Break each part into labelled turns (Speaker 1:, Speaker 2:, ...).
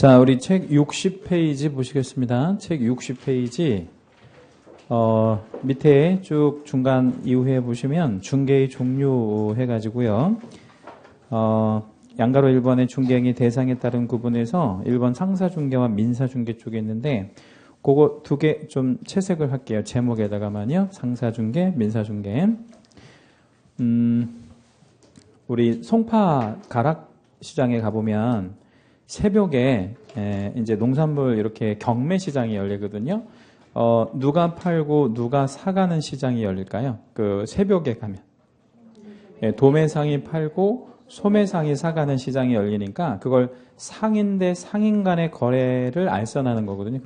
Speaker 1: 자, 우리 책 60페이지 보시겠습니다. 책 60페이지 밑에 쭉 중간 이후에 보시면 중개의 종류 해가지고요. 양가로 1번의 중개행위 대상에 따른 구분에서 1번 상사중개와 민사중개 쪽에 있는데 그거 두 개 좀 채색을 할게요. 제목에다가만요. 상사중개, 민사중개. 우리 송파 가락시장에 가보면 새벽에 이제 농산물 이렇게 경매 시장이 열리거든요. 누가 팔고 누가 사가는 시장이 열릴까요? 그 새벽에 가면 도매상이 팔고 소매상이 사가는 시장이 열리니까 그걸 상인 대 상인 간의 거래를 알선하는 거거든요.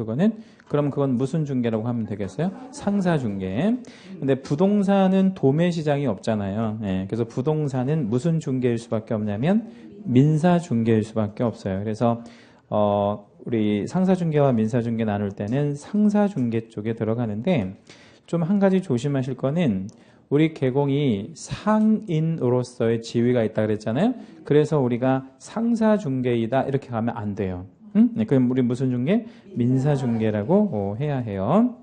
Speaker 1: 그럼 그건 무슨 중개라고 하면 되겠어요? 상사중개. 근데 부동산은 도매시장이 없잖아요. 그래서 부동산은 무슨 중개일 수밖에 없냐면 민사중개일 수밖에 없어요. 그래서 우리 상사중개와 민사중개 나눌 때는 상사중개 쪽에 들어가는데 좀 한 가지 조심하실 거는 우리 개공이 상인으로서의 지위가 있다 그랬잖아요. 그래서 우리가 상사중개이다 이렇게 가면 안 돼요. 그럼 우리 무슨 중개? 민사중개라고 해야 해요.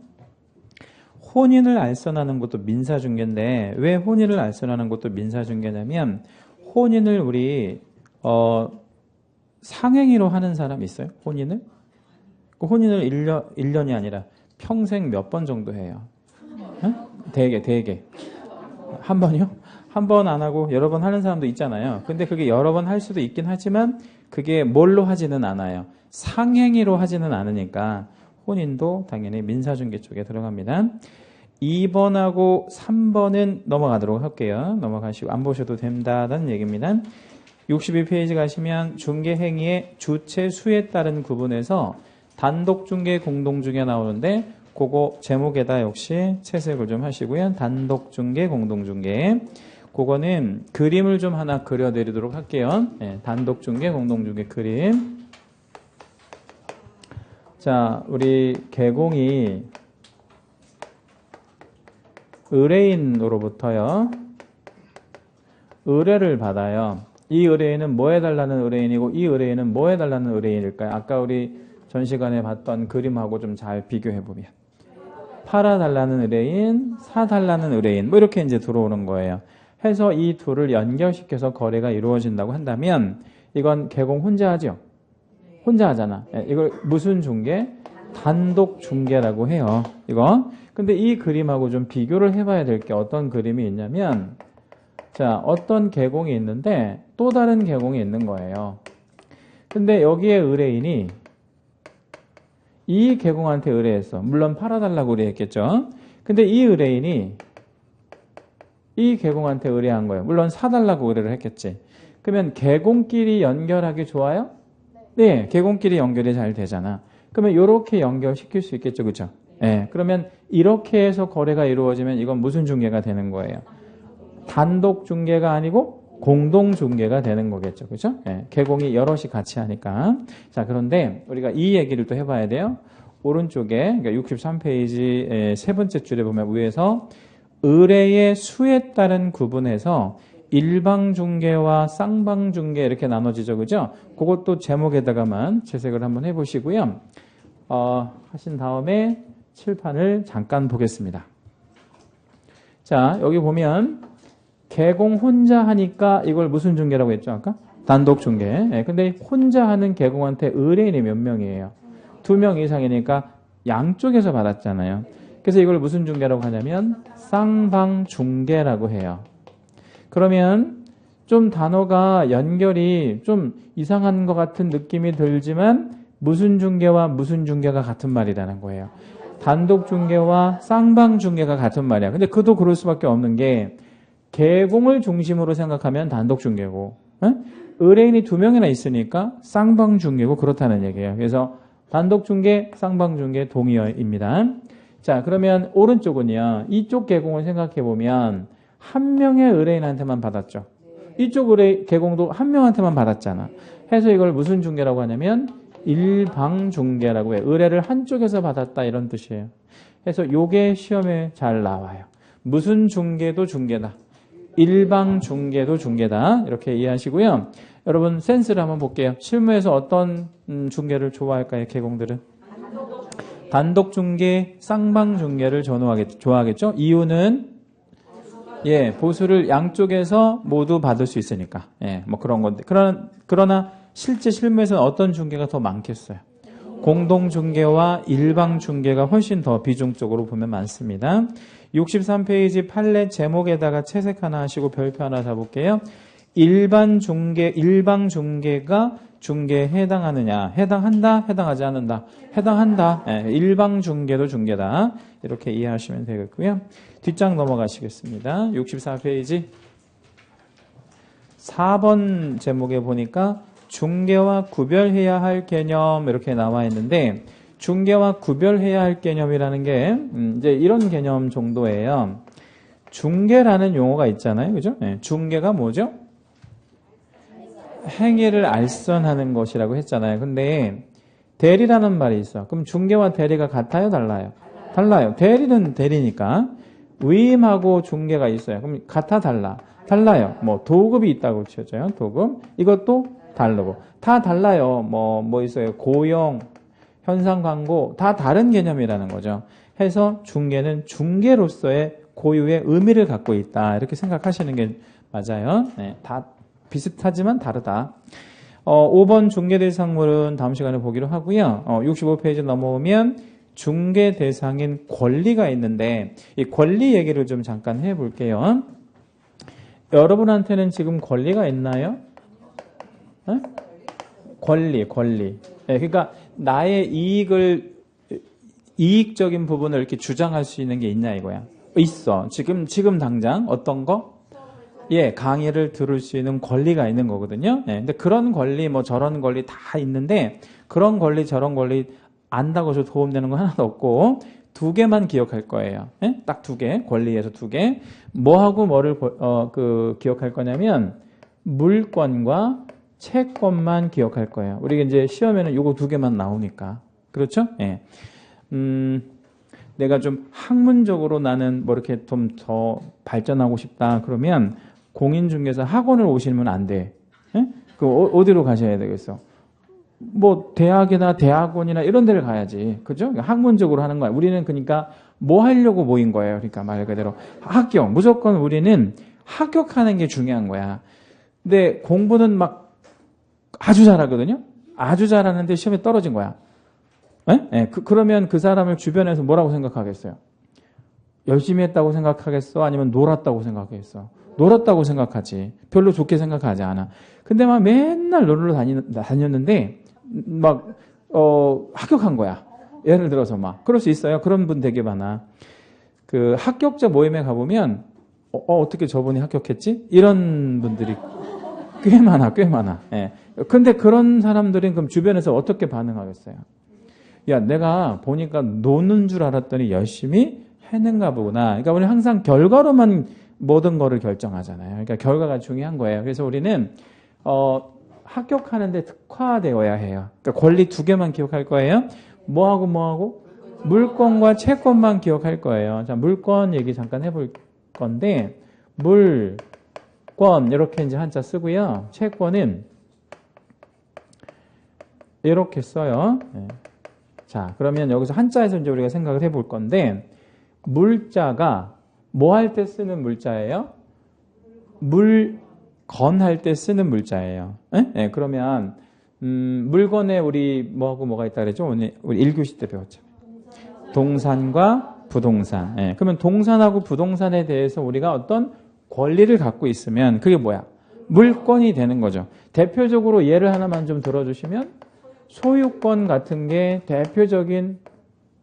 Speaker 1: 혼인을 알선하는 것도 민사중개인데 왜 혼인을 알선하는 것도 민사중개냐면 혼인을 우리 상행위로 하는 사람 있어요? 혼인을? 그 혼인을 1년이 아니라 평생 몇 번 정도 해요? 되게. 한 번이요? 한 번 안 하고 여러 번 하는 사람도 있잖아요. 근데 그게 여러 번 할 수도 있긴 하지만 그게 뭘로 하지는 않아요. 상행위로 하지는 않으니까 혼인도 당연히 민사중개 쪽에 들어갑니다. 2번하고 3번은 넘어가도록 할게요. 넘어가시고 안 보셔도 된다는 얘기입니다. 62페이지 가시면 중개행위의 주체 수에 따른 구분에서 단독중개, 공동중개 나오는데 그거 제목에다 역시 채색을 좀 하시고요. 단독중개, 공동중개. 그거는 그림을 좀 하나 그려드리도록 할게요. 단독중개, 공동중개 그림. 자, 우리 개공이 의뢰인으로부터요. 의뢰를 받아요. 이 의뢰인은 뭐 해달라는 의뢰인이고 이 의뢰인은 뭐 해달라는 의뢰인일까요? 아까 우리 전 시간에 봤던 그림하고 좀 잘 비교해보면 팔아달라는 의뢰인, 사달라는 의뢰인 뭐 이렇게 이제 들어오는 거예요. 해서 이 둘을 연결시켜서 거래가 이루어진다고 한다면 이건 개공 혼자 하죠? 혼자 하잖아. 이걸 무슨 중개? 단독 중개라고 해요. 이거. 근데 이 그림하고 좀 비교를 해봐야 될 게 어떤 그림이 있냐면 자, 어떤 개공이 있는데 또 다른 개공이 있는 거예요. 근데 여기에 의뢰인이 이 개공한테 의뢰했어. 물론 팔아달라고 의뢰했겠죠. 근데 이 의뢰인이 이 개공한테 의뢰한 거예요. 물론 사달라고 의뢰를 했겠지. 그러면 개공끼리 연결하기 좋아요? 네, 개공끼리 연결이 잘 되잖아. 그러면 이렇게 연결시킬 수 있겠죠. 그렇죠? 네, 그러면 이렇게 해서 거래가 이루어지면 이건 무슨 중개가 되는 거예요? 단독 중개가 아니고 공동 중개가 되는 거겠죠. 그렇죠? 네, 개공이 여럿이 같이 하니까. 자, 그런데 우리가 이 얘기를 또 해봐야 돼요. 오른쪽에 그러니까 63페이지 세 번째 줄에 보면 위에서 의뢰의 수에 따른 구분해서 일방 중개와 쌍방 중개 이렇게 나눠지죠. 그죠? 그것도 제목에다가만 채색을 한번 해보시고요. 하신 다음에 칠판을 잠깐 보겠습니다. 자, 여기 보면 개공 혼자 하니까 이걸 무슨 중개라고 했죠? 아까? 단독 중개. 근데 혼자 하는 개공한테 의뢰인이 몇 명이에요? 2명 이상이니까 양쪽에서 받았잖아요. 그래서 이걸 무슨 중개라고 하냐면 쌍방 중개라고 해요. 그러면 좀 단어가 연결이 좀 이상한 것 같은 느낌이 들지만 무슨 중개와 무슨 중개가 같은 말이라는 거예요. 단독 중개와 쌍방 중개가 같은 말이야. 근데 그도 그럴 수밖에 없는 게 개공을 중심으로 생각하면 단독 중개고 의뢰인이 2명이나 있으니까 쌍방 중개고 그렇다는 얘기예요. 그래서 단독 중개, 쌍방 중개 동의어입니다. 자, 그러면 오른쪽은요. 이쪽 개공을 생각해 보면 한 명의 의뢰인한테만 받았죠. 이쪽 개공도 한 명한테만 받았잖아. 해서 이걸 무슨 중개라고 하냐면 일방 중개라고 해요. 의뢰를 한쪽에서 받았다 이런 뜻이에요. 해서 요게 시험에 잘 나와요. 무슨 중개도 중개다. 일방 중개도 중개다. 이렇게 이해하시고요. 여러분 센스를 한번 볼게요. 실무에서 어떤 중개를 좋아할까요? 개공들은 단독 중개, 쌍방 중개를 좋아하겠죠. 이유는 보수를 양쪽에서 모두 받을 수 있으니까. 뭐 그런 건데. 그러나 실제 실무에서는 어떤 중개가 더 많겠어요? 공동 중개와 일방 중개가 훨씬 더 비중적으로 보면 많습니다. 63페이지 판례 제목에다가 채색 하나 하시고 별표 하나 잡을게요. 일방 중개가 중개에 해당하느냐? 해당한다? 해당하지 않는다? 해당한다. 일방 중개도 중개다. 이렇게 이해하시면 되겠고요. 뒷장 넘어가시겠습니다. 64페이지 4번 제목에 보니까 중개와 구별해야 할 개념 이렇게 나와 있는데 중개와 구별해야 할 개념이라는 게 이제 이런 개념 정도예요. 중개라는 용어가 있잖아요. 그죠? 중개가 뭐죠? 행위를 알선하는 것이라고 했잖아요. 근데 대리라는 말이 있어. 그럼 중개와 대리가 같아요? 달라요? 달라요. 대리는 대리니까. 위임하고 중개가 있어요. 그럼 같아? 달라요. 뭐 도급이 있다고 치죠. 도급. 이것도 다르고. 다 달라요. 뭐 있어요. 고용, 현상 광고 다 다른 개념이라는 거죠. 해서 중개는 중개로서의 고유의 의미를 갖고 있다. 이렇게 생각하시는 게 맞아요. 다 비슷하지만 다르다. 5번 중개 대상물은 다음 시간에 보기로 하고요. 65페이지 넘어오면 중개 대상인 권리가 있는데 이 권리 얘기를 좀 잠깐 해볼게요. 여러분한테는 지금 권리가 있나요? 권리. 그러니까 나의 이익적인 부분을 이렇게 주장할 수 있는 게 있냐 이거야. 있어. 지금 당장 어떤 거? 강의를 들을 수 있는 권리가 있는 거거든요. 근데 그런 권리, 뭐 저런 권리 다 있는데 그런 권리, 저런 권리 안다고 해서 도움되는 건 하나도 없고 두 개만 기억할 거예요. 딱 두 개, 권리에서 두 개. 뭐하고 뭐를 기억할 거냐면 물권과 채권만 기억할 거예요. 우리가 이제 시험에는 요거 두 개만 나오니까. 그렇죠? 내가 좀 학문적으로 나는 뭐 이렇게 좀 더 발전하고 싶다. 그러면 공인중개사 학원을 오시면 안 돼. 어디로 가셔야 되겠어? 뭐 대학이나 대학원이나 이런 데를 가야지. 그죠? 학문적으로 하는 거야. 우리는 그러니까 뭐 하려고 모인 거예요. 그러니까 말 그대로 합격. 무조건 우리는 합격하는 게 중요한 거야. 근데 공부는 막 아주 잘하거든요. 아주 잘하는데 시험에 떨어진 거야. 그러면 그 사람을 주변에서 뭐라고 생각하겠어요? 열심히 했다고 생각하겠어? 아니면 놀았다고 생각하겠어? 놀았다고 생각하지. 별로 좋게 생각하지 않아. 근데 막 맨날 놀러 다녔는데 막 합격한 거야. 예를 들어서 막 그럴 수 있어요. 그런 분 되게 많아. 그 합격자 모임에 가보면 어떻게 저분이 합격했지? 이런 분들이 꽤 많아. 근데 그런 사람들은 그럼 주변에서 어떻게 반응하겠어요? 야, 내가 보니까 노는 줄 알았더니 열심히 했는가 보구나. 그러니까 우리는 항상 결과로만 모든 거를 결정하잖아요. 그러니까 결과가 중요한 거예요. 그래서 우리는 합격하는데 특화되어야 해요. 그러니까 권리 두 개만 기억할 거예요. 뭐하고? 물권과 채권만 기억할 거예요. 자, 물권 얘기 잠깐 해볼 건데 물권 이렇게 이제 한자 쓰고요. 채권은 이렇게 써요. 자, 그러면 여기서 한자에서 이제 우리가 생각을 해볼 건데 물자가 뭐 할 때 쓰는 물자예요? 물건 할 때 쓰는 물자예요. 그러면 물건에 우리 뭐가 있다 그랬죠? 오늘 우리 1교시 때 배웠잖아요. 동산과 부동산. 그러면 동산하고 부동산에 대해서 우리가 어떤 권리를 갖고 있으면 그게 뭐야? 물건이 되는 거죠. 대표적으로 예를 하나만 좀 들어주시면 소유권 같은 게 대표적인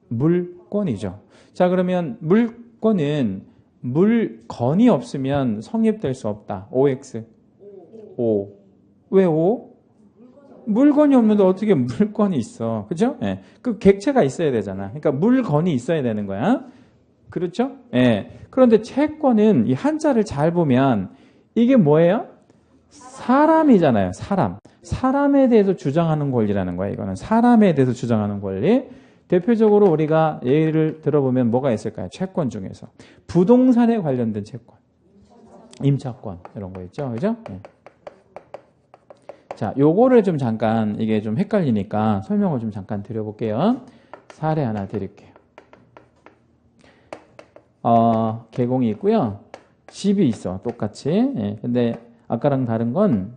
Speaker 1: 물건이죠. 자, 그러면 물건은 물건이 없으면 성립될 수 없다. OX. O. 왜 O? 물건이 없는데 어떻게 물건이 있어? 그죠? 그 객체가 있어야 되잖아. 그러니까 물건이 있어야 되는 거야. 그렇죠? 그런데 채권은 이 한자를 잘 보면 이게 뭐예요? 사람이잖아요. 사람에 대해서 주장하는 권리라는 거야. 이거는 사람에 대해서 주장하는 권리. 대표적으로 우리가 예를 들어보면 뭐가 있을까요? 채권 중에서. 부동산에 관련된 채권. 임차권 이런 거 있죠. 그죠? 자, 요거를 좀 잠깐 이게 좀 헷갈리니까 설명을 좀 잠깐 드려볼게요. 사례 하나 드릴게요. 계공이 있고요. 집이 있어. 똑같이. 예, 근데 아까랑 다른 건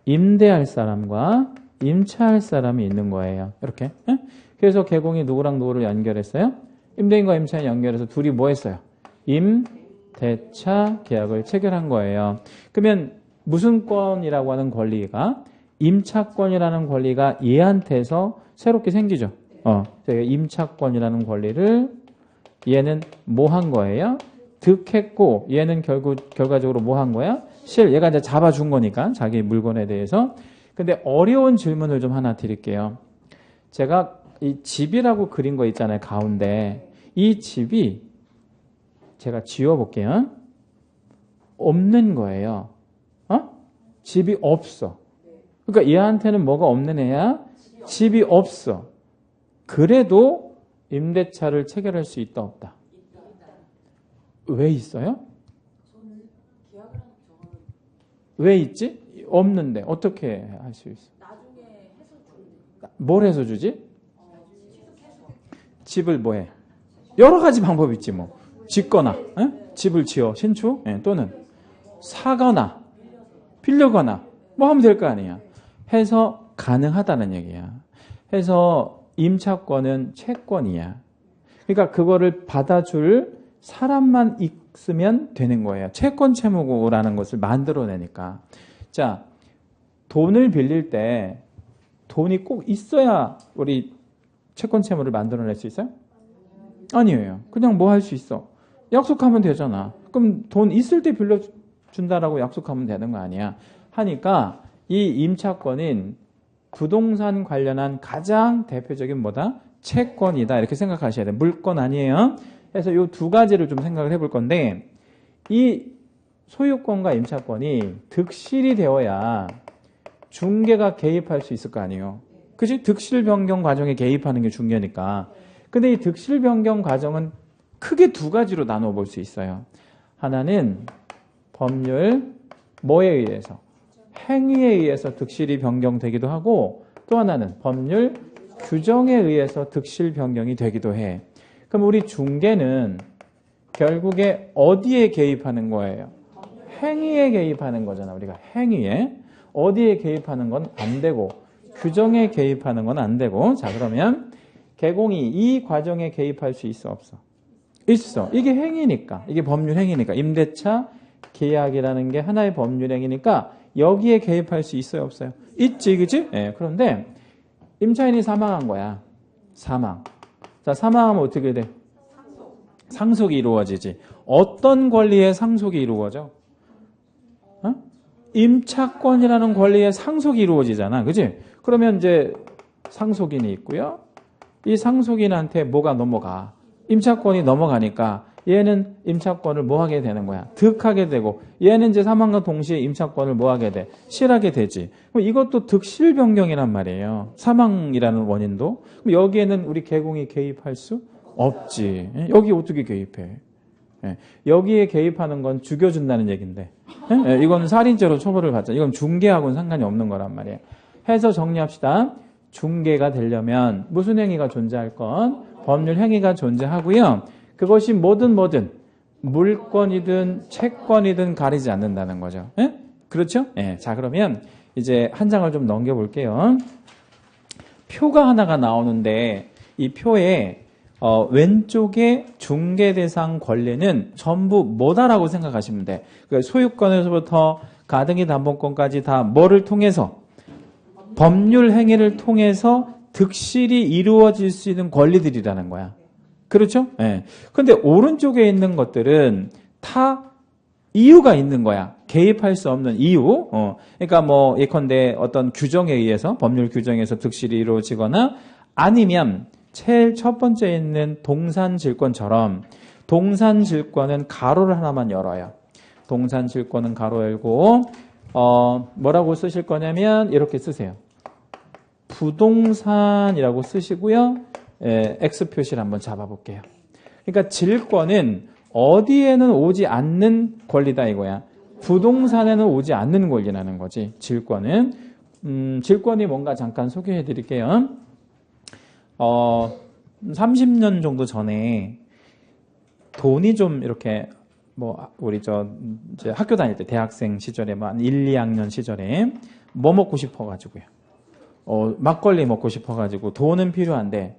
Speaker 1: 임대할 사람과 임차할 사람이 있는 거예요. 이렇게. 예? 그래서 계공이 누구랑 누구를 연결했어요? 임대인과 임차인 연결해서 둘이 뭐 했어요? 임대차 계약을 체결한 거예요. 그러면 무슨 권이라고 하는 권리가 임차권이라는 권리가 얘한테서 새롭게 생기죠. 임차권이라는 권리를 얘는 뭐 한 거예요? 득했고 얘는 결과적으로 뭐 한 거야? 얘가 이제 잡아준 거니까 자기 물건에 대해서. 근데 어려운 질문을 좀 하나 드릴게요. 제가 이 집이라고 그린 거 있잖아요. 가운데. 이 집이 제가 지워볼게요. 없는 거예요. 집이 없어. 그러니까 얘한테는 뭐가 없는 애야? 집이 없어. 그래도 임대차를 체결할 수 있다 없다? 왜 있어요? 왜 있지? 없는데 어떻게 할 수 있어? 뭘 해서 주지? 집을 뭐 해? 여러 가지 방법이 있지 뭐. 짓거나 집을 지어 신축 또는 사거나 빌려거나 뭐 하면 될 거 아니야. 해서 가능하다는 얘기야. 해서 임차권은 채권이야. 그러니까 그거를 받아줄 사람만 있으면 되는 거예요. 채권 채무고라는 것을 만들어내니까. 자, 돈을 빌릴 때 돈이 꼭 있어야 우리 채권 채무를 만들어낼 수 있어요? 아니에요. 그냥 뭐 할 수 있어? 약속하면 되잖아. 그럼 돈 있을 때 빌려준다라고 약속하면 되는 거 아니야. 하니까 이 임차권인 부동산 관련한 가장 대표적인 뭐다? 채권이다. 이렇게 생각하셔야 돼요. 물건 아니에요. 그래서 이 두 가지를 좀 생각을 해볼 건데 이 소유권과 임차권이 득실이 되어야 중개가 개입할 수 있을 거 아니에요. 그치? 득실 변경 과정에 개입하는 게 중개니까. 근데 이 득실 변경 과정은 크게 두 가지로 나눠 볼 수 있어요. 하나는 법률 뭐에 의해서? 행위에 의해서 득실이 변경되기도 하고 또 하나는 법률 규정에 의해서 득실 변경이 되기도 해. 그럼 우리 중개는 결국에 어디에 개입하는 거예요? 행위에 개입하는 거잖아. 우리가 행위에. 어디에 개입하는 건 안 되고 규정에 개입하는 건 안 되고. 자, 그러면 계공이 이 과정에 개입할 수 있어 없어? 있어. 이게 행위니까. 이게 법률 행위니까. 임대차 계약이라는 게 하나의 법률 행위니까 여기에 개입할 수 있어요 없어요? 있지. 그치? 예. 그런데 임차인이 사망한 거야. 사망. 자, 사망하면 어떻게 돼? 상속이 이루어지지. 어떤 권리의 상속이 이루어져? 임차권이라는 권리의 상속이 이루어지잖아. 그치? 그러면 이제 상속인이 있고요. 이 상속인한테 뭐가 넘어가? 임차권이 넘어가니까 얘는 임차권을 뭐 하게 되는 거야? 득하게 되고 얘는 이제 사망과 동시에 임차권을 뭐 하게 돼? 실하게 되지. 그럼 이것도 득실 변경이란 말이에요. 사망이라는 원인도. 그럼 여기에는 우리 계공이 개입할 수 없지. 여기 어떻게 개입해? 여기에 개입하는 건 죽여준다는 얘기인데 이건 살인죄로 처벌을 받자. 이건 중개하고는 상관이 없는 거란 말이에요. 해서 정리합시다. 중개가 되려면 무슨 행위가 존재할 건? 법률 행위가 존재하고요. 그것이 뭐든 물권이든 채권이든 가리지 않는다는 거죠. 그렇죠? 자, 그러면 이제 한 장을 좀 넘겨볼게요. 표가 하나가 나오는데 이 표에 왼쪽에 중개 대상 권리는 전부 뭐다라고 생각하시면 돼. 그러니까 소유권에서부터 가등기 담보권까지 다 뭐를 통해서? 법률 행위를 통해서 득실이 이루어질 수 있는 권리들이라는 거야. 그렇죠? 근데 오른쪽에 있는 것들은 다 이유가 있는 거야. 개입할 수 없는 이유. 그러니까 뭐 예컨대 어떤 규정에 의해서 법률 규정에서 득실이 이루어지거나 아니면 제일 첫 번째 있는 동산질권처럼 동산질권은 가로를 하나만 열어요. 동산질권은 가로 열고 뭐라고 쓰실 거냐면 이렇게 쓰세요. 부동산이라고 쓰시고요. X 표시를 한번 잡아볼게요. 그러니까 질권은 어디에는 오지 않는 권리다 이거야. 부동산에는 오지 않는 권리라는 거지. 질권은 질권이 뭔가 잠깐 소개해 드릴게요. 30년 정도 전에 돈이 좀 이렇게 우리 이제 학교 다닐 때 대학생 시절에 한 1, 2학년 시절에 뭐 먹고 싶어 가지고요. 막걸리 먹고 싶어 가지고 돈은 필요한데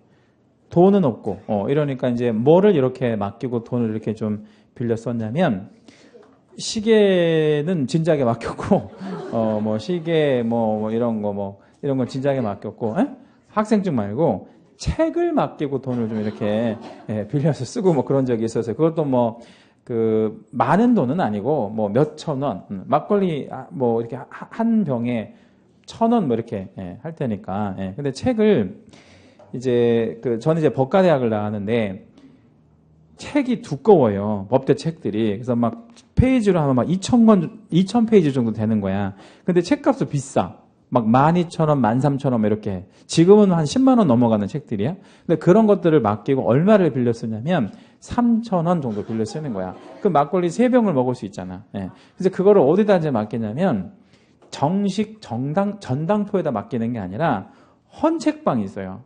Speaker 1: 돈은 없고 이러니까 이제 뭐를 이렇게 맡기고 돈을 이렇게 좀 빌려 썼냐면 시계는 진작에 맡겼고 시계 이런 거 진작에 맡겼고 학생증 말고 책을 맡기고 돈을 좀 이렇게 빌려서 쓰고 그런 적이 있었어요. 그것도 많은 돈은 아니고 몇천 원 막걸리 이렇게 한 병에 1,000원 이렇게 할 테니까. 근데 책을 이제 저는 이제 법과대학을 나왔는데 책이 두꺼워요. 법대 책들이. 그래서 막 페이지로 하면 막 2,000페이지 정도 되는 거야. 근데 책값도 비싸. 막 12,000원, 13,000원 이렇게. 지금은 한 10만 원 넘어가는 책들이야. 근데 그런 것들을 맡기고 얼마를 빌려 쓰냐면 3,000원 정도 빌려 쓰는 거야. 그 막걸리 3병을 먹을 수 있잖아. 그래서 그거를 어디다 이제 맡기냐면 정식 전당포에다 맡기는 게 아니라 헌책방이 있어요.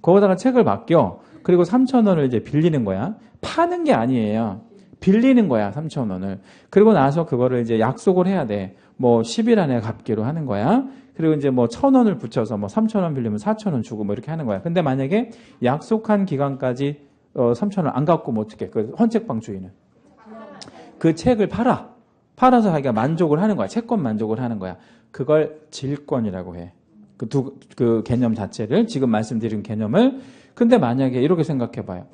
Speaker 1: 거기다가 책을 맡겨. 그리고 3,000원을 이제 빌리는 거야. 파는 게 아니에요. 빌리는 거야, 3,000원을. 그리고 나서 그거를 이제 약속을 해야 돼. 10일 안에 갚기로 하는 거야. 그리고 이제 1,000원을 붙여서 3,000원 빌리면 4,000원 주고 이렇게 하는 거야. 근데 만약에 약속한 기간까지 3,000원 안 갚고 어떻게? 그 헌책방 주인은 그 책을 팔아서 자기가 만족을 하는 거야. 채권 만족을 하는 거야. 그걸 질권이라고 해. 그 개념 자체를, 지금 말씀드린 개념을. 근데 만약에 이렇게 생각해 봐요.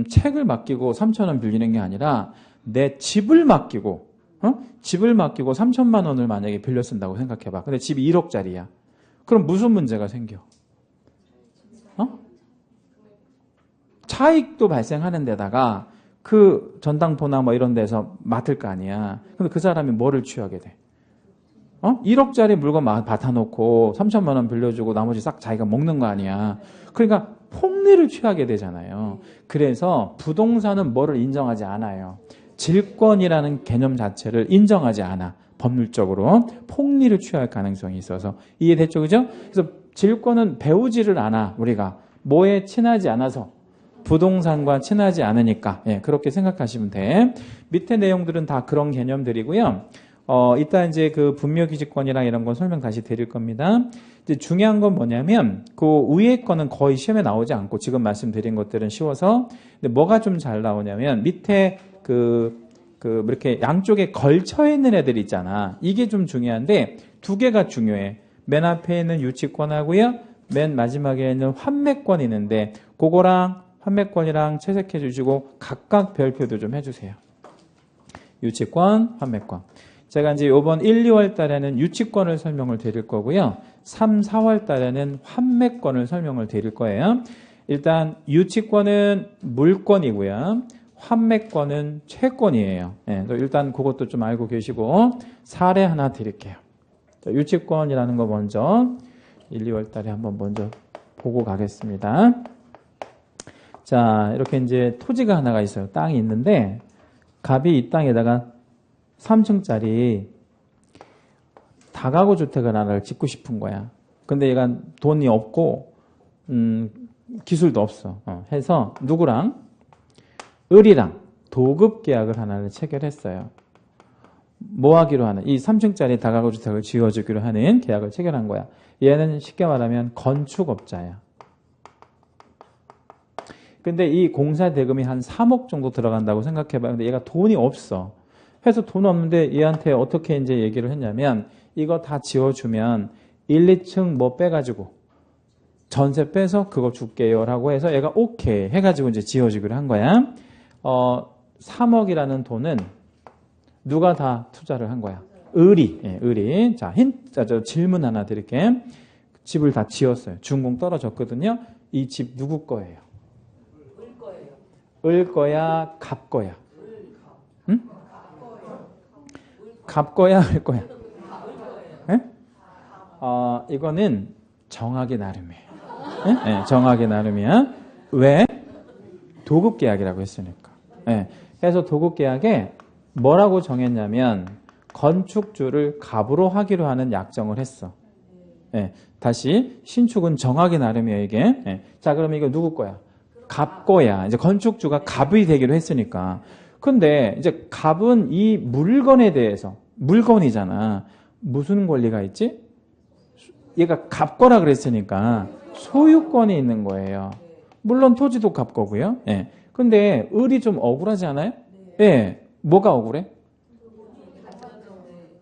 Speaker 1: 책을 맡기고 3,000원 빌리는 게 아니라 내 집을 맡기고, 집을 맡기고 3,000만 원을 만약에 빌려 쓴다고 생각해 봐. 근데 집이 1억짜리야. 그럼 무슨 문제가 생겨? 차익도 발생하는 데다가 그 전당포나 이런 데서 맡을 거 아니야. 근데 그 사람이 뭐를 취하게 돼? 1억짜리 물건 받아놓고 3,000만 원 빌려주고 나머지 싹 자기가 먹는 거 아니야. 그러니까 폭리를 취하게 되잖아요. 그래서 부동산은 뭐를 인정하지 않아요. 질권이라는 개념 자체를 인정하지 않아. 법률적으로 폭리를 취할 가능성이 있어서. 이해됐죠? 그죠? 그래서 질권은 배우지를 않아. 우리가 뭐에 친하지 않아서. 부동산과 친하지 않으니까. 그렇게 생각하시면 돼. 밑에 내용들은 다 그런 개념들이고요. 이따 이제 그 분묘기지권이랑 이런 건 설명 다시 드릴 겁니다. 이제 중요한 건 뭐냐면, 그 위에 거는 거의 시험에 나오지 않고, 지금 말씀드린 것들은 쉬워서, 근데 뭐가 좀 잘 나오냐면, 밑에 이렇게 양쪽에 걸쳐 있는 애들 있잖아. 이게 좀 중요한데, 2개가 중요해. 맨 앞에 있는 유치권하고요, 맨 마지막에 있는 환매권이 있는데, 그거랑 환매권이랑 채색해 주시고, 각각 별표도 좀 해주세요. 유치권, 환매권. 제가 이제 이번 1, 2월 달에는 유치권을 설명을 드릴 거고요. 3, 4월 달에는 환매권을 설명을 드릴 거예요. 일단 유치권은 물권이고요. 환매권은 채권이에요. 일단 그것도 좀 알고 계시고 사례 하나 드릴게요. 유치권이라는 거 먼저 1, 2월 달에 한번 먼저 보고 가겠습니다. 자, 이렇게 이제 토지가 하나가 있어요. 땅이 있는데 갑이 이 땅에다가 3층짜리 다가구 주택을 하나를 짓고 싶은 거야. 근데 얘가 돈이 없고 기술도 없어. 해서 누구랑? 을이랑 도급 계약을 하나를 체결했어요. 뭐 하기로 하는? 이 3층짜리 다가구 주택을 지어주기로 하는 계약을 체결한 거야. 얘는 쉽게 말하면 건축업자야. 근데 이 공사 대금이 한 3억 정도 들어간다고 생각해봐요. 근데 얘가 돈이 없어. 해서 돈 없는데 얘한테 어떻게 이제 얘기를 했냐면 이거 다 지어주면 1, 2층 빼가지고 전세 빼서 그거 줄게요 라고 해서 얘가 오케이 해가지고 이제 지어주기로 한 거야. 3억이라는 돈은 누가 다 투자를 한 거야? 을이. 자, 저 질문 하나 드릴게. 집을 다 지었어요. 준공 떨어졌거든요. 이 집 누구 거예요? 을 거야, 갑 거야? 응? 갑 거야, 을 거야? 이거는 정하기 나름이에요. 정하기 나름이야. 왜? 도급 계약이라고 했으니까. 그래서 도급 계약에 뭐라고 정했냐면 건축주를 갑으로 하기로 하는 약정을 했어. 예. 다시 신축은 정하기 나름이에요, 이게. 예. 자, 그러면 이거 누구 거야? 갑 거야. 이제 건축주가 갑이 되기로 했으니까. 근데 이제 갑은 이 물건에 대해서 물건이잖아. 무슨 권리가 있지? 얘가 갑 거라 그랬으니까 소유권이 있는 거예요. 물론 토지도 갑 거고요. 예. 근데 을이 좀 억울하지 않아요? 예. 뭐가 억울해?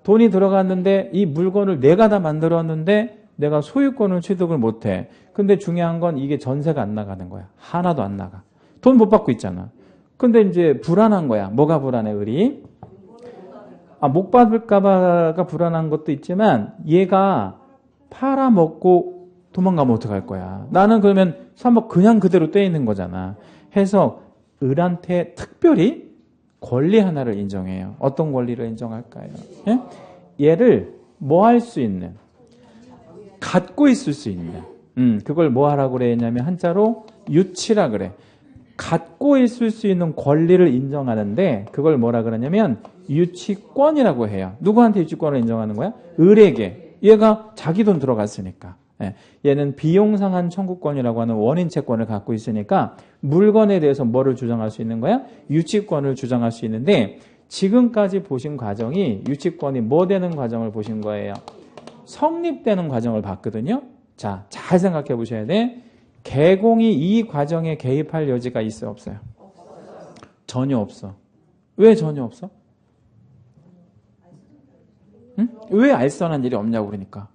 Speaker 1: 돈이 들어갔는데 이 물건을 내가 다 만들었는데 내가 소유권을 취득을 못해. 근데 중요한 건 이게 전세가 안 나가는 거야. 하나도 안 나가. 돈 못 받고 있잖아. 근데 이제 불안한 거야. 뭐가 불안해, 을이? 못 받을까봐가 불안한 것도 있지만 얘가 팔아먹고 도망가면 어떡할 거야. 나는 그러면 3억 그냥 그대로 떼 있는 거잖아. 해서 을한테 특별히 권리 하나를 인정해요. 어떤 권리를 인정할까요? 예? 얘를 뭐 할 수 있는, 갖고 있을 수 있는, 그걸 뭐 하라고 그랬냐면 한자로 유치라 그래. 갖고 있을 수 있는 권리를 인정하는데 그걸 뭐라 그러냐면 유치권이라고 해요. 누구한테 유치권을 인정하는 거야? 을에게. 얘가 자기 돈 들어갔으니까. 예. 얘는 비용상한 청구권이라고 하는 원인채권을 갖고 있으니까 물건에 대해서 뭐를 주장할 수 있는 거야? 유치권을 주장할 수 있는데 지금까지 보신 과정이 유치권이 뭐 되는 과정을 보신 거예요? 성립되는 과정을 봤거든요. 자, 잘 생각해 보셔야 돼. 개공이 이 과정에 개입할 여지가 있어요, 없어요? 전혀 없어. 왜 전혀 없어? 응? 왜 알선한 일이 없냐고 그러니까.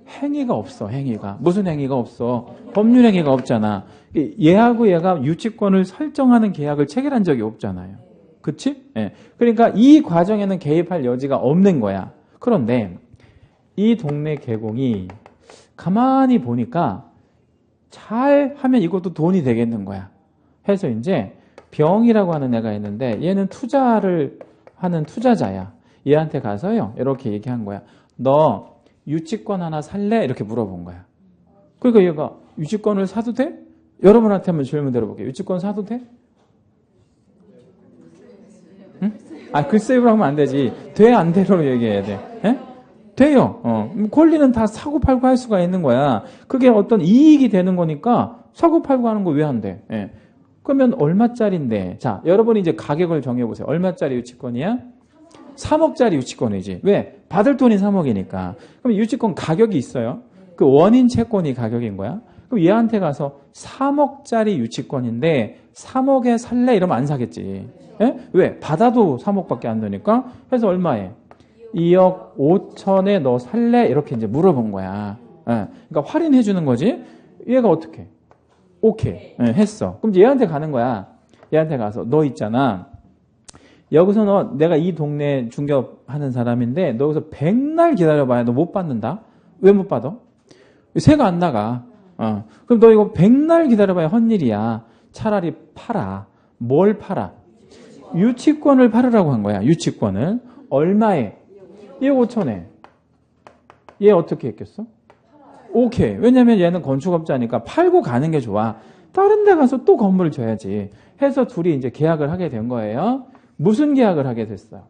Speaker 1: 행위가 없어, 행위가. 무슨 행위가 없어? 법률 행위가 없잖아. 얘하고 얘가 유치권을 설정하는 계약을 체결한 적이 없잖아요. 그치? 예. 그러니까 이 과정에는 개입할 여지가 없는 거야. 그런데 이 동네 개공이 가만히 보니까 잘 하면 이것도 돈이 되겠는 거야. 해서 이제 병이라고 하는 애가 있는데 얘는 투자를 하는 투자자야. 얘한테 가서요. 이렇게 얘기한 거야. 너 유치권 하나 살래? 이렇게 물어본 거야. 그러니까 얘가 유치권을 사도 돼? 여러분한테 한번 질문 드려볼게요. 유치권 사도 돼? 응? 글쎄요 하면 안 되지. 돼, 안 돼로 얘기해야 돼. 예? 돼요. 권리는 다 사고 팔고 할 수가 있는 거야. 그게 어떤 이익이 되는 거니까 사고 팔고 하는 거 왜 안 돼? 예. 그러면 얼마짜리인데? 자, 여러분이 이제 가격을 정해보세요. 얼마짜리 유치권이야? 3억짜리 유치권이지. 왜? 받을 돈이 3억이니까. 그럼 유치권 가격이 있어요. 그 원인 채권이 가격인 거야. 그럼 얘한테 가서 3억짜리 유치권인데 3억에 살래? 이러면 안 사겠지. 예? 왜? 받아도 3억밖에 안 되니까. 그래서 얼마에? 2억 5천에 너 살래? 이렇게 이제 물어본 거야. 예. 그러니까 할인해 주는 거지. 얘가 어떻게? 오케이. 예, 했어. 그럼 얘한테 가는 거야. 얘한테 가서 너 있잖아. 여기서 너 내가 이 동네 중개업하는 사람인데 너 여기서 100날 기다려봐야 너 못 받는다. 왜 못 받아? 세가 안 나가. 그럼 너 이거 100날 기다려봐야 헛일이야. 차라리 팔아. 뭘 팔아? 유치권을 팔으라고 한 거야. 유치권을. 얼마에? 2억 5천에. 얘 어떻게 했겠어? 오케이. 왜냐면 얘는 건축업자니까 팔고 가는 게 좋아. 다른 데 가서 또 건물을 줘야지. 해서 둘이 이제 계약을 하게 된 거예요. 무슨 계약을 하게 됐어요?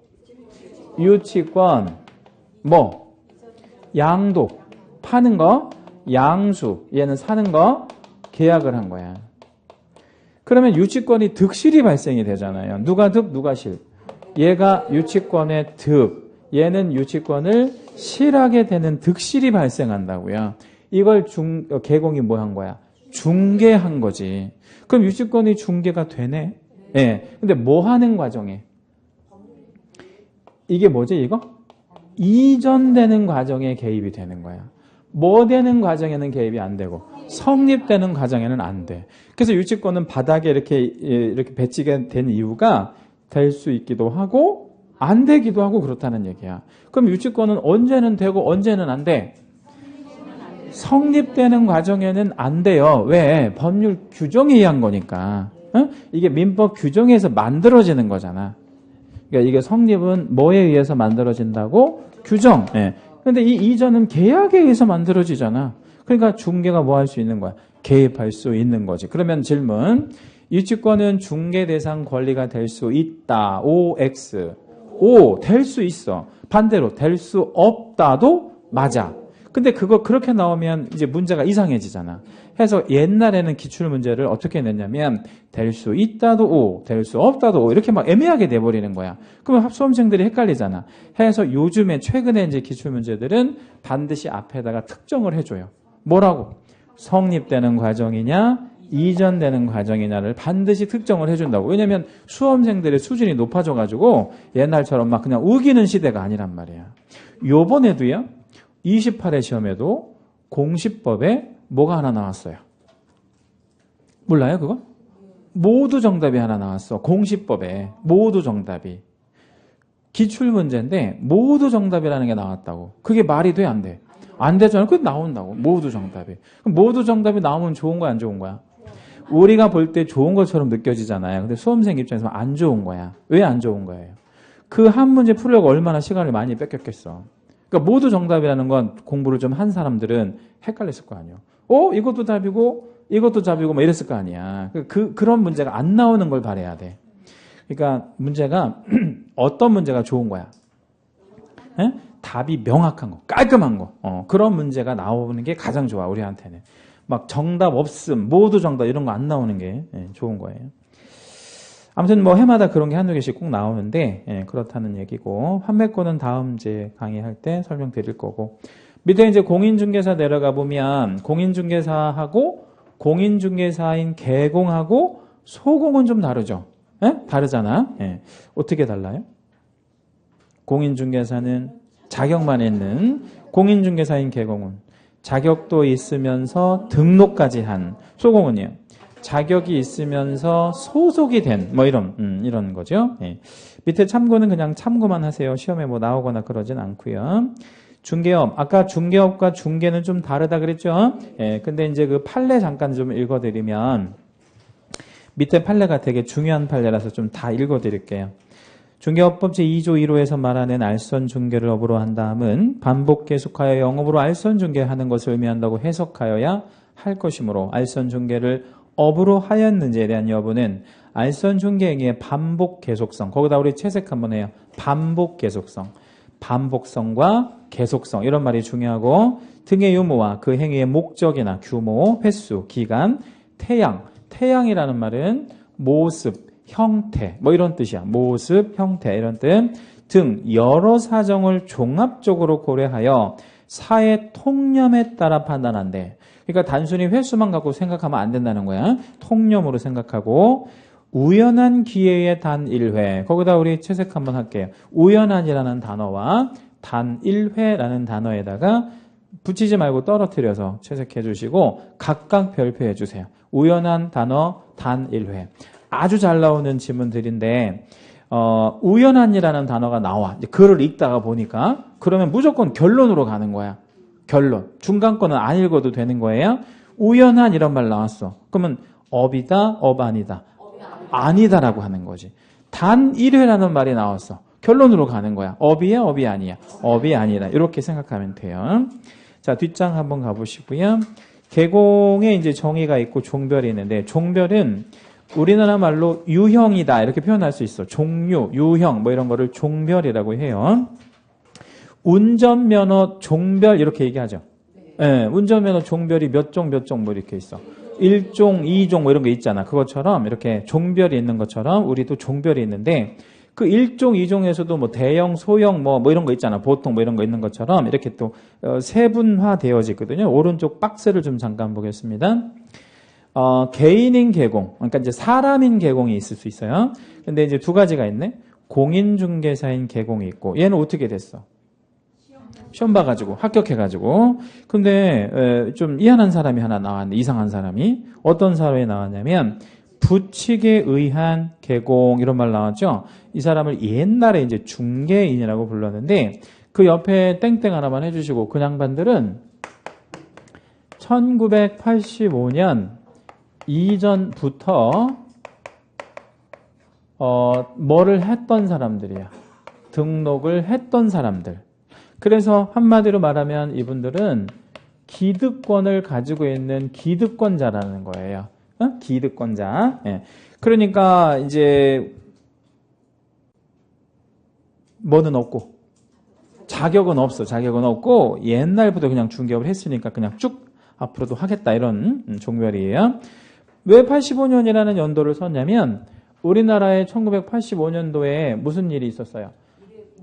Speaker 1: 유치권, 뭐? 양도. 파는 거, 양수. 얘는 사는 거, 계약을 한 거야. 그러면 유치권이 득실이 발생이 되잖아요. 누가 득, 누가 실? 얘가 유치권의 득. 얘는 유치권을 실하게 되는 득실이 발생한다고요. 이걸 개공이 뭐 한 거야? 중개한 거지. 그럼 유치권이 중개가 되네? 예. 근데 뭐 하는 과정에? 이게 뭐지, 이거? 이전되는 과정에 개입이 되는 거야. 뭐 되는 과정에는 개입이 안 되고, 성립되는 과정에는 안 돼. 그래서 유치권은 바닥에 이렇게 배치가 된 이유가 될 수 있기도 하고, 안 되기도 하고 그렇다는 얘기야. 그럼 유치권은 언제는 되고 언제는 안 돼? 성립되는 과정에는 안 돼요. 왜? 법률 규정에 의한 거니까. 이게 민법 규정에서 만들어지는 거잖아. 그러니까 이게 성립은 뭐에 의해서 만들어진다고? 규정. 예. 근데 이 이전은 계약에 의해서 만들어지잖아. 그러니까 중개가 뭐 할 수 있는 거야? 개입할 수 있는 거지. 그러면 질문. 유치권은 중개 대상 권리가 될 수 있다. OX. 될 수 있어. 반대로 될 수 없다도 맞아. 근데 그거 그렇게 나오면 이제 문제가 이상해지잖아. 해서 옛날에는 기출문제를 어떻게 냈냐면 될 수 있다도 O, 될 수 없다도 O 이렇게 막 애매하게 내버리는 거야. 그러면 수험생들이 헷갈리잖아. 해서 요즘에 최근에 이제 기출문제들은 반드시 앞에다가 특정을 해줘요. 뭐라고? 성립되는 과정이냐 이전되는 과정이냐를 반드시 특정을 해준다고. 왜냐면 수험생들의 수준이 높아져가지고 옛날처럼 막 그냥 우기는 시대가 아니란 말이야. 요번에도요 28회 시험에도 공시법에 뭐가 하나 나왔어요? 몰라요 그거? 모두 정답이 하나 나왔어. 공시법에 모두 정답이. 기출문제인데 모두 정답이라는 게 나왔다고. 그게 말이 돼 안 돼? 안 되잖아. 그게 나온다고. 모두 정답이. 그럼 모두 정답이 나오면 좋은 거야 안 좋은 거야? 우리가 볼 때 좋은 것처럼 느껴지잖아요. 근데 수험생 입장에서 안 좋은 거야. 왜 안 좋은 거예요? 그 한 문제 풀려고 얼마나 시간을 많이 뺏겼겠어. 그러니까 모두 정답이라는 건 공부를 좀 한 사람들은 헷갈렸을 거 아니에요. 이것도 답이고 이것도 답이고 뭐 이랬을 거 아니야. 그런 문제가 안 나오는 걸 바라야 돼. 그러니까 문제가 어떤 문제가 좋은 거야? 에? 답이 명확한 거, 깔끔한 거. 그런 문제가 나오는 게 가장 좋아 우리한테는. 막 정답 없음, 모두 정답 이런 거 안 나오는 게 좋은 거예요. 아무튼 뭐 해마다 그런 게 한두 개씩 꼭 나오는데 그렇다는 얘기고 판매권은 다음 이제 강의할 때 설명드릴 거고 밑에 이제 공인중개사 내려가 보면 공인중개사하고 공인중개사인 개공하고 소공은 좀 다르죠. 다르잖아. 어떻게 달라요? 공인중개사는 자격만 있는 공인중개사인 개공은 자격도 있으면서 등록까지 한 소공은요. 자격이 있으면서 소속이 된 뭐 이런 거죠. 밑에 참고는 그냥 참고만 하세요. 시험에 뭐 나오거나 그러진 않고요. 중개업 아까 중개업과 중개는 좀 다르다 그랬죠. 근데 이제 그 판례 잠깐 좀 읽어드리면 밑에 판례가 되게 중요한 판례라서 좀 다 읽어드릴게요. 중개업법 제2조 1호에서 말하는 알선 중개를 업으로 한 다음은 반복 계속하여 영업으로 알선 중개하는 것을 의미한다고 해석하여야 할 것이므로 알선 중개를 업으로 하였는지에 대한 여부는 알선 중개 행위의 반복 계속성 거기다 우리 채색 한번 해요. 반복 계속성 반복성과 계속성 이런 말이 중요하고 등의 유무와 그 행위의 목적이나 규모, 횟수, 기간, 태양이라는 말은 모습 형태 뭐 이런 뜻이야. 모습, 형태 이런 뜻 등 여러 사정을 종합적으로 고려하여 사회 통념에 따라 판단한대. 그러니까 단순히 횟수만 갖고 생각하면 안 된다는 거야. 통념으로 생각하고 우연한 기회의 단 1회 거기다 우리 채색 한번 할게요. 우연한이라는 단어와 단 1회라는 단어에다가 붙이지 말고 떨어뜨려서 채색해 주시고 각각 별표해 주세요. 우연한 단어 단 1회 아주 잘 나오는 지문들인데 우연한이라는 단어가 나와. 이제 글을 읽다가 보니까 그러면 무조건 결론으로 가는 거야. 결론. 중간 거는 안 읽어도 되는 거예요. 우연한 이런 말 나왔어. 그러면 업이다, 업 아니다. 아니다라고 하는 거지. 단 1회라는 말이 나왔어. 결론으로 가는 거야. 업이야, 업이 아니야. 업이 아니다. 이렇게 생각하면 돼요. 자, 뒷장 한번 가보시고요. 개공에 이제 정의가 있고 종별이 있는데 종별은 우리나라 말로 유형이다 이렇게 표현할 수 있어. 종류, 유형 뭐 이런 거를 종별이라고 해요. 운전면허 종별 이렇게 얘기하죠. 운전면허 종별이 몇 종 뭐 이렇게 있어. 1종, 2종 뭐 이런 게 있잖아. 그것처럼 이렇게 종별이 있는 것처럼 우리도 종별이 있는데 그 1종, 2종에서도 뭐 대형, 소형 뭐 이런 거 있잖아. 보통 뭐 이런 거 있는 것처럼 이렇게 또 세분화되어지거든요. 오른쪽 박스를 좀 잠깐 보겠습니다. 개인인 개공, 그러니까 이제 사람인 개공이 있을 수 있어요. 근데 이제 두 가지가 있네. 공인중개사인 개공이 있고, 얘는 어떻게 됐어? 시험 봐가지고, 합격해가지고. 근데, 좀 이한한 사람이 하나 나왔네. 이상한 사람이. 어떤 사람이 나왔냐면, 부칙에 의한 개공, 이런 말 나왔죠? 이 사람을 옛날에 이제 중개인이라고 불렀는데, 그 옆에 땡땡 하나만 해주시고, 그 양반들은 1985년 이전부터 뭐를 했던 사람들이야. 등록을 했던 사람들. 그래서 한마디로 말하면 이분들은 기득권을 가지고 있는 기득권자라는 거예요. 기득권자. 그러니까 이제 뭐는 없고 자격은 없어. 자격은 없고 옛날부터 그냥 중개업을 했으니까 그냥 쭉 앞으로도 하겠다 이런 종별이에요. 왜 85년이라는 연도를 썼냐면 우리나라에 1985년도에 무슨 일이 있었어요?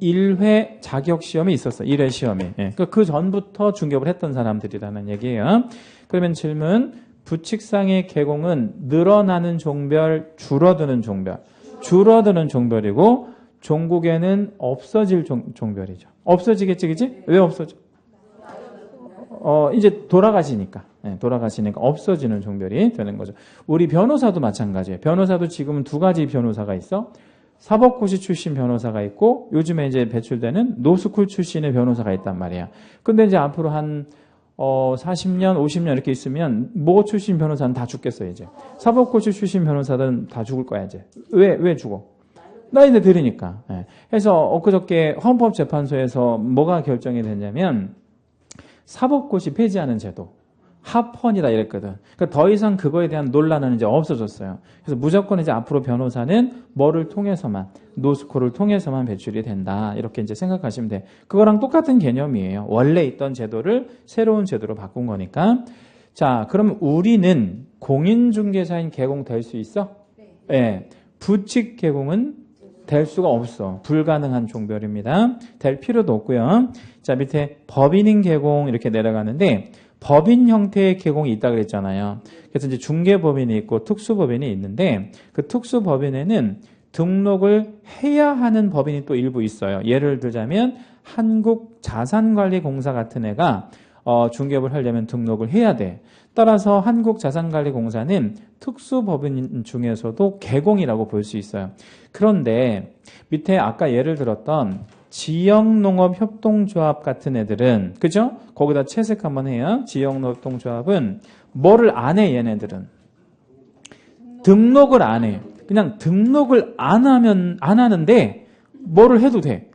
Speaker 1: 1회 자격시험이 있었어요. 1회 시험이. 그 전부터 중개업을 했던 사람들이라는 얘기예요. 그러면 질문, 부칙상의 계공은 늘어나는 종별, 줄어드는 종별. 줄어드는 종별이고 종국에는 없어질 종별이죠. 없어지겠지, 그치? 왜 없어져? 이제 돌아가시니까 없어지는 종별이 되는 거죠. 우리 변호사도 마찬가지예요. 변호사도 지금은 두 가지 변호사가 있어. 사법고시 출신 변호사가 있고 요즘에 이제 배출되는 노스쿨 출신의 변호사가 있단 말이야. 근데 이제 앞으로 한 40년, 50년 이렇게 있으면 뭐 출신 변호사는 다 죽겠어요, 이제. 사법고시 출신 변호사들은 다 죽을 거야, 이제. 왜 죽어? 나이들 들으니까. 그래서 엊그저께 헌법재판소에서 뭐가 결정이 됐냐면 사법고시 폐지하는 제도. 합헌이다 이랬거든. 그러니까 더 이상 그거에 대한 논란은 이제 없어졌어요. 그래서 무조건 이제 앞으로 변호사는 뭐를 통해서만, 노스코를 통해서만 배출이 된다. 이렇게 이제 생각하시면 돼. 그거랑 똑같은 개념이에요. 원래 있던 제도를 새로운 제도로 바꾼 거니까. 자, 그럼 우리는 공인중개사인 개공될 수 있어? 네. 부칙 개공은 될 수가 없어. 불가능한 종별입니다. 될 필요도 없고요. 자, 밑에 법인인 개공 이렇게 내려가는데 법인 형태의 개공이 있다 그랬잖아요. 그래서 이제 중개법인이 있고 특수법인이 있는데 그 특수법인에는 등록을 해야 하는 법인이 또 일부 있어요. 예를 들자면 한국자산관리공사 같은 애가 중개업을 하려면 등록을 해야 돼. 따라서 한국자산관리공사는 특수법인 중에서도 개공이라고 볼 수 있어요. 그런데 밑에 아까 예를 들었던 지역농업협동조합 같은 애들은, 그죠? 거기다 채색 한번 해요. 지역농업협동조합은 뭐를 안 해, 얘네들은? 등록을 안 해. 그냥 등록을 안 하는데 뭐를 해도 돼.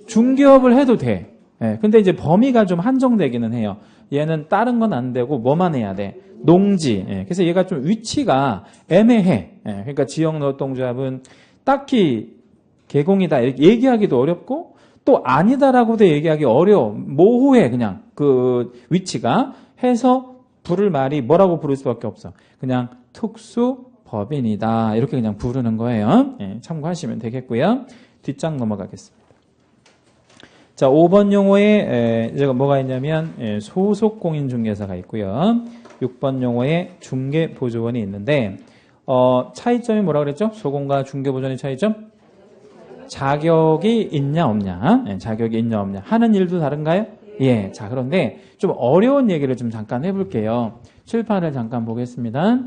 Speaker 1: 중개업을 해도 돼. 근데 이제 범위가 좀 한정되기는 해요. 얘는 다른 건 안 되고 뭐만 해야 돼? 농지. 그래서 얘가 좀 위치가 애매해. 그러니까 지역농업협동조합은 딱히 개공이다 이렇게 얘기하기도 어렵고 또 아니다라고도 얘기하기 어려워. 모호해 그냥 그 위치가. 해서 부를 말이 뭐라고 부를 수밖에 없어. 그냥 특수법인이다 이렇게 그냥 부르는 거예요. 참고하시면 되겠고요. 뒷장 넘어가겠습니다. 자, 5번 용어에 제가 뭐가 있냐면 소속공인중개사가 있고요. 6번 용어에 중개보조원이 있는데 차이점이 뭐라 그랬죠? 소공과 중개보조원의 차이점? 자격이 있냐 없냐. 자격이 있냐 없냐. 하는 일도 다른가요? 예. 자, 그런데 좀 어려운 얘기를 좀 잠깐 해볼게요. 칠판을 잠깐 보겠습니다.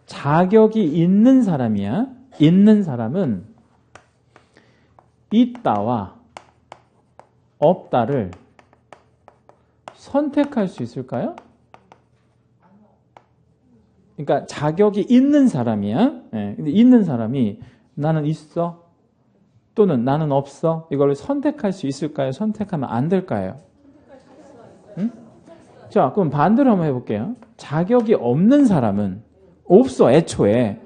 Speaker 1: 자격이 있는 사람이야. 있는 사람은 있다와 없다를 선택할 수 있을까요? 그러니까 자격이 있는 사람이야. 근데 있는 사람이 나는 있어 또는 나는 없어 이걸 선택할 수 있을까요? 선택하면 안 될까요? 응? 자, 그럼 반대로 한번 해볼게요. 자격이 없는 사람은 없어. 애초에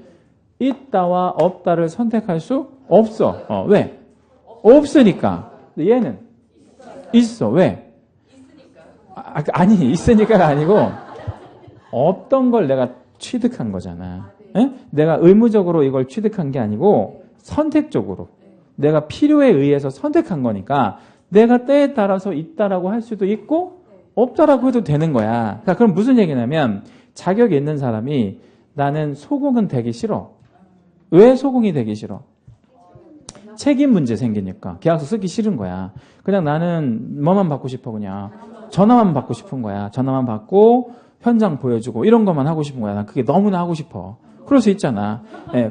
Speaker 1: 있다와 없다를 선택할 수 없어. 왜? 없으니까. 근데 얘는 있어. 왜? 아니 있으니까가 아니고 없던 걸 내가 취득한 거잖아. 내가 의무적으로 이걸 취득한 게 아니고 선택적으로 내가 필요에 의해서 선택한 거니까 내가 때에 따라서 있다라고 할 수도 있고 없다라고 해도 되는 거야. 자, 그럼 무슨 얘기냐면 자격이 있는 사람이 나는 소공은 되기 싫어. 왜 소공이 되기 싫어? 책임 문제 생기니까 계약서 쓰기 싫은 거야. 그냥 나는 뭐만 받고 싶어. 그냥 전화만 받고 싶은 거야. 전화만 받고 현장 보여주고 이런 것만 하고 싶은 거야. 난 그게 너무나 하고 싶어. 그럴 수 있잖아.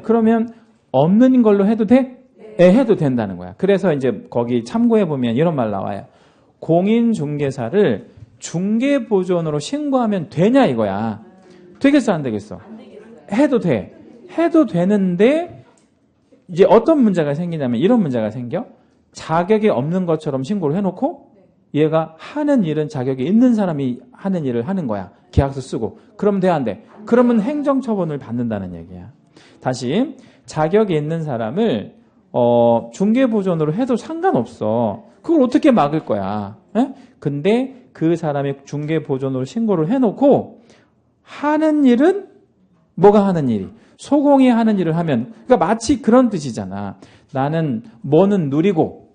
Speaker 1: 그러면 없는 걸로 해도 돼? 해도 된다는 거야. 그래서 이제 거기 참고해 보면 이런 말 나와요. 공인중개사를 중개보조원으로 신고하면 되냐 이거야. 되겠어 안 되겠어? 해도 돼. 해도 되는데 이제 어떤 문제가 생기냐면 이런 문제가 생겨. 자격이 없는 것처럼 신고를 해놓고 얘가 하는 일은 자격이 있는 사람이 하는 일을 하는 거야. 계약서 쓰고. 그럼 돼 안 돼? 그러면 행정처분을 받는다는 얘기야. 다시 자격이 있는 사람을 중개보존으로 해도 상관없어. 그걸 어떻게 막을 거야? 에? 근데 그 사람이 중개보존으로 신고를 해놓고 하는 일은 뭐가 하는 일이? 소공이 하는 일을 하면, 그러니까 마치 그런 뜻이잖아. 나는 뭐는 누리고,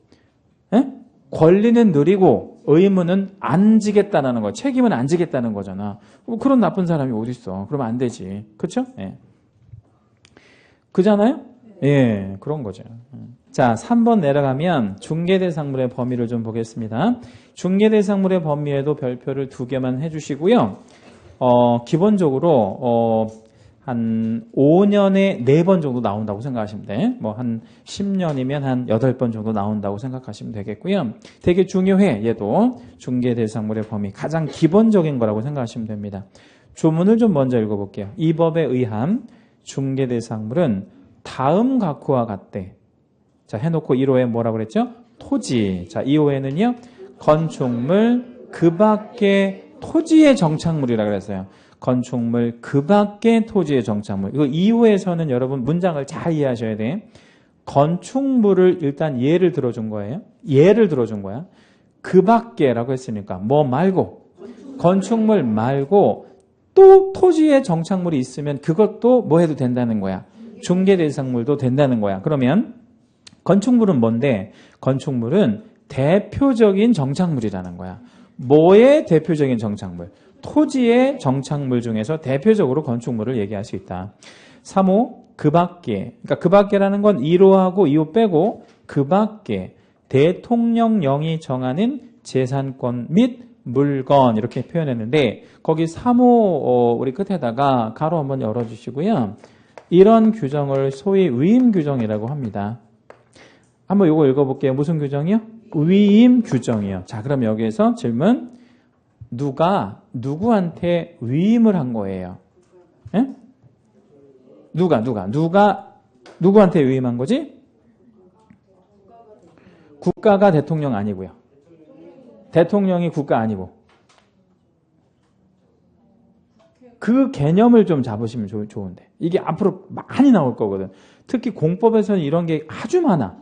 Speaker 1: 에? 권리는 누리고 의무는 안 지겠다는 거, 책임은 안 지겠다는 거잖아. 뭐 그런 나쁜 사람이 어디 있어? 그러면 안 되지, 그렇죠? 예. 그잖아요? 예, 그런 거죠. 자, 3번 내려가면 중개대상물의 범위를 좀 보겠습니다. 중개대상물의 범위에도 별표를 2개만 해주시고요. 기본적으로 한 5년에 4번 정도 나온다고 생각하시면 돼. 뭐 한 10년이면 한 8번 정도 나온다고 생각하시면 되겠고요. 되게 중요해. 얘도 중개대상물의 범위 가장 기본적인 거라고 생각하시면 됩니다. 조문을 좀 먼저 읽어볼게요. 이 법에 의한 중개대상물은 다음 각호와 같대. 자, 해놓고 1호에 뭐라고 그랬죠? 토지. 자, 2호에는요, 건축물 그 밖의 토지의 정착물이라고 그랬어요. 건축물 그 밖의 토지의 정착물. 이거 2호에서는 여러분 문장을 잘 이해하셔야 돼. 건축물을 일단 예를 들어준 거예요. 예를 들어준 거야. 그 밖에라고 했으니까 뭐 말고, 건축물 말고 또 토지의 정착물이 있으면 그것도 뭐 해도 된다는 거야. 중개대상물도 된다는 거야. 그러면 건축물은 뭔데? 건축물은 대표적인 정착물이라는 거야. 뭐의 대표적인 정착물? 토지의 정착물 중에서 대표적으로 건축물을 얘기할 수 있다. 3호 그 밖에, 그러니까 그 밖에라는 건 1호하고 2호 빼고 그 밖에 대통령령이 정하는 재산권 및 물건 이렇게 표현했는데 거기 3호 우리 끝에다가 가로 한번 열어주시고요. 이런 규정을 소위 위임 규정이라고 합니다. 한번 이거 읽어볼게요. 무슨 규정이요? 위임 규정이요. 자, 그럼 여기에서 질문. 누가 누구한테 위임을 한 거예요? 예? 누가 누구한테 위임한 거지? 국가가 대통령 아니고요. 대통령이 국가 아니고. 그 개념을 좀 잡으시면 좋은데. 이게 앞으로 많이 나올 거거든. 특히 공법에서는 이런 게 아주 많아.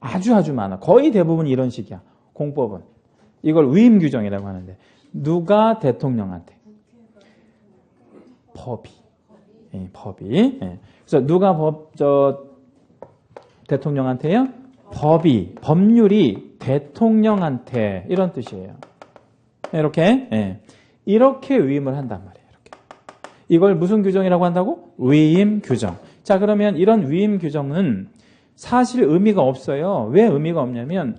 Speaker 1: 아주 많아. 거의 대부분 이런 식이야. 공법은. 이걸 위임 규정이라고 하는데. 누가 대통령한테? 법이. 예, 법이. 예. 그래서 누가 대통령한테요? 법이, 법률이 대통령한테 이런 뜻이에요. 이렇게. 예. 이렇게 위임을 한단 말이에요. 이렇게. 이걸 무슨 규정이라고 한다고? 위임 규정. 자, 그러면 이런 위임 규정은 사실 의미가 없어요. 왜 의미가 없냐면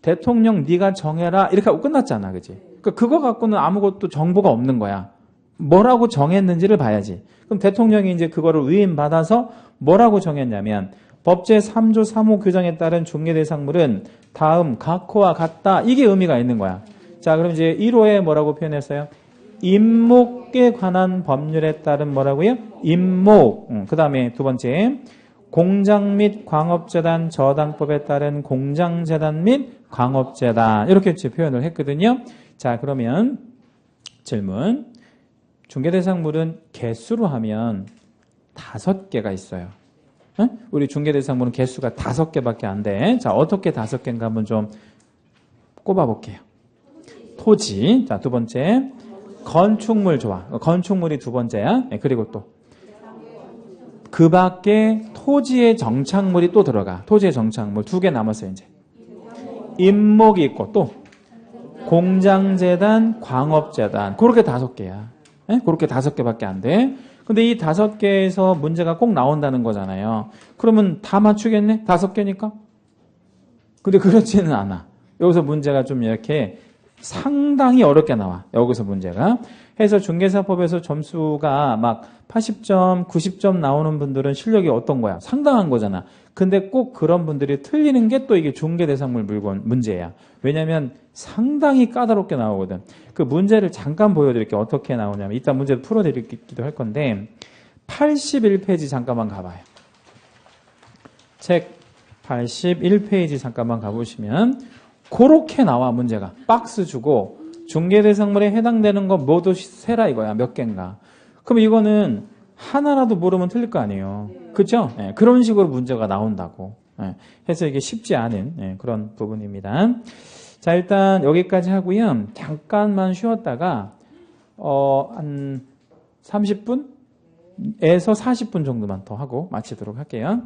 Speaker 1: 대통령 네가 정해라 이렇게 하고 끝났잖아. 그치? 그거 갖고는 아무것도 정보가 없는 거야. 뭐라고 정했는지를 봐야지. 그럼 대통령이 이제 그거를 위임받아서 뭐라고 정했냐면 법제 3조 3호 규정에 따른 중개대상물은 다음 각호와 같다. 이게 의미가 있는 거야. 자, 그럼 이제 1호에 뭐라고 표현했어요? 임목에 관한 법률에 따른 뭐라고요? 임목. 그 다음에 두 번째 공장 및 광업재단 저당법에 따른 공장재단 및 광업재단 이렇게 표현을 했거든요. 자, 그러면 질문. 중개대상물은 개수로 하면 5개가 있어요. 응? 우리 중개대상물은 개수가 5개밖에 안 돼. 자, 어떻게 5개인가 한번 좀 꼽아볼게요. 토지. 자, 두 번째. 건축물 좋아. 건축물이 두 번째야. 네, 그리고 또 그 밖에 토지의 정착물이 또 들어가. 토지의 정착물 2개 남았어요, 이제. 임목이 있고 또 공장재단, 광업재단. 그렇게 5개야. 네? 그렇게 5개밖에 안 돼. 근데 이 5개에서 문제가 꼭 나온다는 거잖아요. 그러면 다 맞추겠네? 5개니까? 근데 그렇지는 않아. 여기서 문제가 좀 이렇게 상당히 어렵게 나와. 여기서 문제가. 해서 중개사법에서 점수가 막 80점, 90점 나오는 분들은 실력이 어떤 거야? 상당한 거잖아. 근데 꼭 그런 분들이 틀리는 게 또 이게 중개대상물 물건 문제야. 왜냐면 상당히 까다롭게 나오거든. 그 문제를 잠깐 보여드릴게요. 어떻게 나오냐면 이따 문제도 풀어드리기도 할 건데 81페이지 잠깐만 가봐요. 책 81페이지 잠깐만 가보시면 그렇게 나와 문제가. 박스 주고 중개대상물에 해당되는 거 모두 세라 이거야. 몇 개인가. 그럼 이거는 하나라도 모르면 틀릴 거 아니에요. 그렇죠? 네, 그런 식으로 문제가 나온다고. 해서 이게 쉽지 않은 그런 부분입니다. 자, 일단 여기까지 하고요. 잠깐만 쉬었다가 한 30분에서 40분 정도만 더 하고 마치도록 할게요.